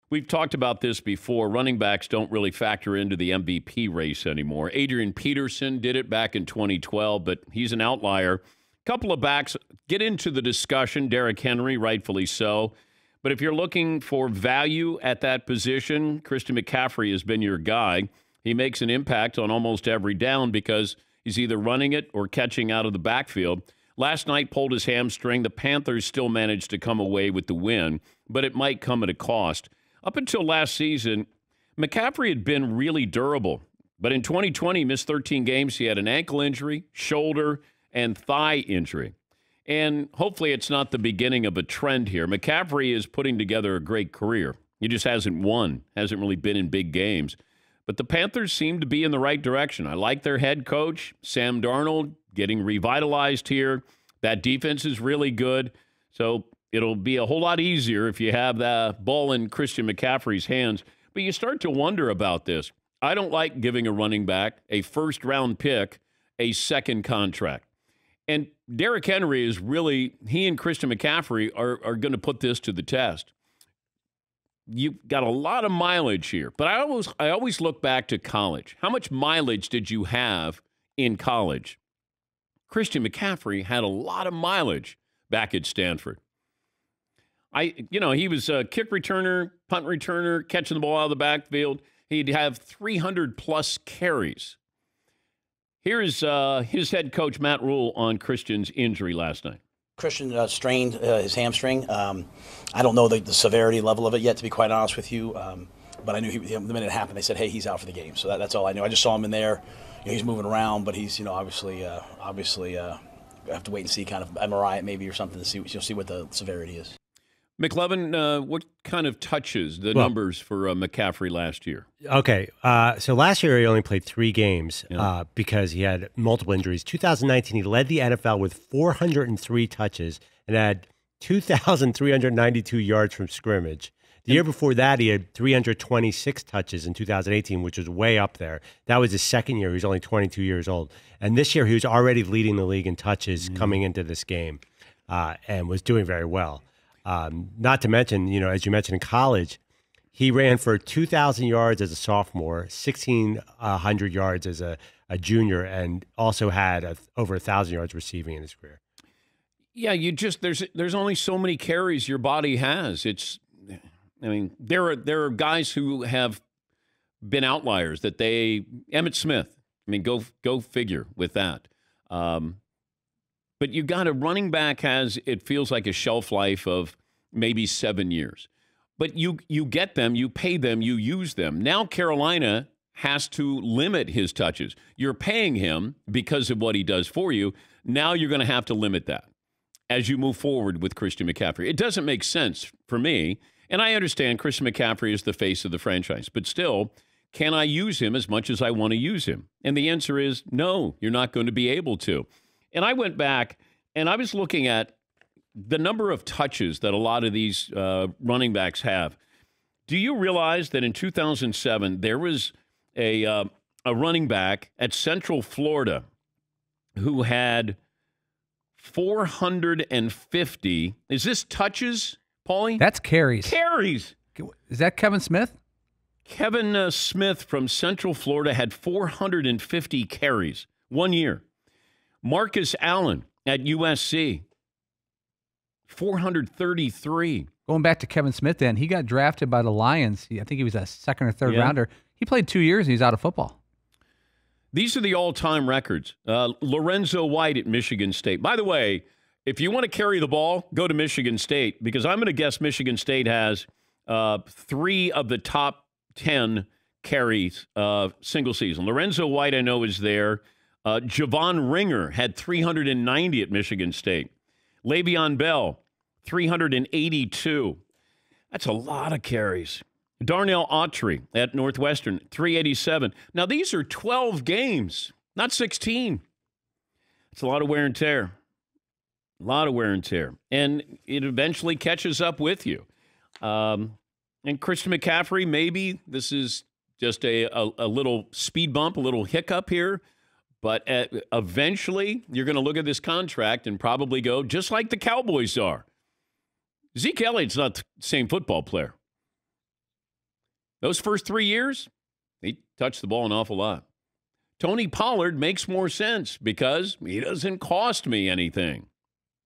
We've talked about this before. Running backs don't really factor into the MVP race anymore. Adrian Peterson did it back in 2012, but he's an outlier. A couple of backs get into the discussion. Derrick Henry, rightfully so. But if you're looking for value at that position, Christian McCaffrey has been your guy. He makes an impact on almost every down because he's either running it or catching out of the backfield. Last night pulled his hamstring. The Panthers still managed to come away with the win, but it might come at a cost. Up until last season, McCaffrey had been really durable. But in 2020, he missed 13 games. He had an ankle injury, shoulder, and thigh injury. And hopefully it's not the beginning of a trend here. McCaffrey is putting together a great career. He just hasn't won, hasn't really been in big games. But the Panthers seem to be in the right direction. I like their head coach, Sam Darnold, getting revitalized here. That defense is really good. So it'll be a whole lot easier if you have the ball in Christian McCaffrey's hands. But you start to wonder about this. I don't like giving a running back a first-round pick a second contract. And Derrick Henry is really, he and Christian McCaffrey are going to put this to the test. You've got a lot of mileage here. But I always look back to college. How much mileage did you have in college? Christian McCaffrey had a lot of mileage back at Stanford. He was a kick returner, punt returner, catching the ball out of the backfield. He'd have 300-plus carries. Here is his head coach, Matt Rule, on Christian's injury last night. Christian strained his hamstring. I don't know the severity level of it yet, to be quite honest with you. But I knew the minute it happened, they said, hey, he's out for the game. So that's all I knew. I just saw him in there. He's moving around, but he's, obviously have to wait and see, kind of MRI it maybe or something to see what the severity is. McLevin, what kind of touches the numbers for McCaffrey last year? Okay, so last year he only played 3 games because he had multiple injuries. 2019, he led the NFL with 403 touches and had 2,392 yards from scrimmage. The year before that, he had 326 touches in 2018, which was way up there. That was his second year. He was only 22 years old. And this year, he was already leading the league in touches coming into this game and was doing very well. Not to mention, as you mentioned in college, he ran for 2,000 yards as a sophomore, 1,600 yards as a junior, and also had over 1,000 yards receiving in his career. Yeah, there's only so many carries your body has. There are guys who have been outliers that Emmitt Smith. Go figure with that. But you got a running back it feels like a shelf life of maybe 7 years. But you get them, you pay them, you use them. Now Carolina has to limit his touches. You're paying him because of what he does for you. Now you're going to have to limit that as you move forward with Christian McCaffrey. It doesn't make sense for me. And I understand Christian McCaffrey is the face of the franchise. But still, can I use him as much as I want to use him? And the answer is no, you're not going to be able to. And I went back and I was looking at the number of touches that a lot of these running backs have. Do you realize that in 2007, there was a running back at Central Florida who had 450. Is this touches, Paulie? That's carries. Carries. Is that Kevin Smith? Kevin Smith from Central Florida had 450 carries 1 year. Marcus Allen at USC, 433. Going back to Kevin Smith then, he got drafted by the Lions. I think he was a second or third rounder. He played 2 years and he's out of football. These are the all-time records. Lorenzo White at Michigan State. By the way, if you want to carry the ball, go to Michigan State, because I'm going to guess Michigan State has 3 of the top 10 carries single season. Lorenzo White, I know, is there. Javon Ringer had 390 at Michigan State. Le'Veon Bell, 382. That's a lot of carries. Darnell Autry at Northwestern, 387. Now, these are 12 games, not 16. It's a lot of wear and tear. A lot of wear and tear. And it eventually catches up with you. And Christian McCaffrey, maybe this is just a little speed bump, a little hiccup here. But eventually, you're going to look at this contract and probably go, just like the Cowboys are. Zeke Elliott's not the same football player. Those first 3 years, he touched the ball an awful lot. Tony Pollard makes more sense because he doesn't cost me anything.